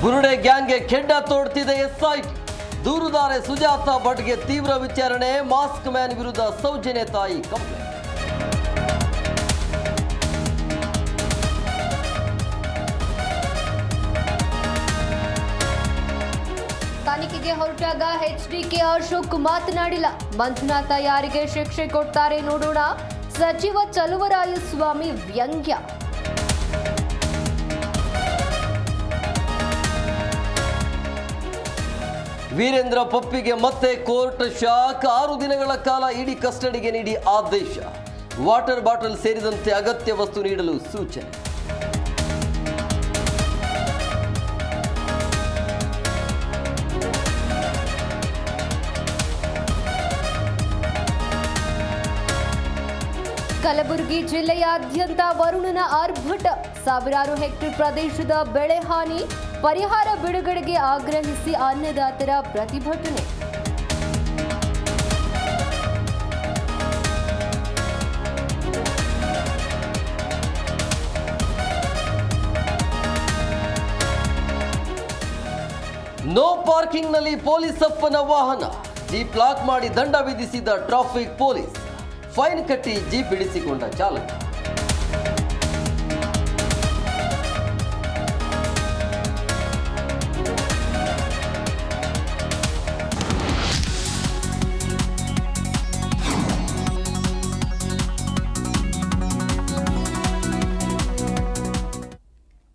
ಬುರುಡೆ ಗ್ಯಾಂಗ್ಗೆ ಕೆಡ್ಡ ತೋಡ್ತಿದೆ SIT. ದೂರುದಾರೆ Sujata ಭಟ್ಗೆ ತೀವ್ರ ವಿಚಾರಣೆ. Mask man ವಿರುದ್ಧ ಸೌಜನ್ಯ ತಾಯಿ ಕಂಪ್ಲೇಂಟ್. ತನಿಖೆಗೆ ಹೊರಟಾಗ ಎಚ್ಡಿಕೆ ಅಶೋಕ್ ಮಾತನಾಡಿಲ್ಲ. ಮಂಜುನಾಥ ಯಾರಿಗೆ ಶಿಕ್ಷೆ ಕೊಡ್ತಾರೆ ನೋಡೋಣ. ಸಚಿವ ಚಲುವರಾಯಸ್ವಾಮಿ ವ್ಯಂಗ್ಯ. ವೀರೇಂದ್ರ ಪಪ್ಪಿಗೆ ಮತ್ತೆ ಕೋರ್ಟ್ ಶಾಕ್. 6 ದಿನಗಳ ಕಾಲ ಇಡಿ ಕಸ್ಟಡಿಗೆ ನೀಡಿ ಆದೇಶ. ವಾಟರ್ ಬಾಟಲ್ ಸೇರಿದಂತೆ ಅಗತ್ಯ ವಸ್ತು ನೀಡಲು ಸೂಚನೆ. ಕಲಬುರಗಿ ಜಿಲ್ಲೆಯಾದ್ಯಂತ ವರುಣನ ಆರ್ಭಟ. ಸಾವಿರಾರು ಹೆಕ್ಟೇರ್ ಪ್ರದೇಶದ ಬೆಳೆ ಹಾನಿ. ಪರಿಹಾರ ಬಿಡುಗಡೆಗೆ ಆಗ್ರಹಿಸಿ ಅನ್ನದಾತರ ಪ್ರತಿಭಟನೆ. ನೋ ಪಾರ್ಕಿಂಗ್ನಲ್ಲಿ ಪೊಲೀಸ್ ಅಪ್ಪನ ವಾಹನ. ಜೀಪ್ ಲಾಕ್ ಮಾಡಿ ದಂಡ ವಿಧಿಸಿದ ಟ್ರಾಫಿಕ್ ಪೊಲೀಸ್. ಫೈನ್ ಕಟ್ಟಿ ಜೀಪ್ ಬಿಡಿಸಿಕೊಂಡ ಚಾಲಕ.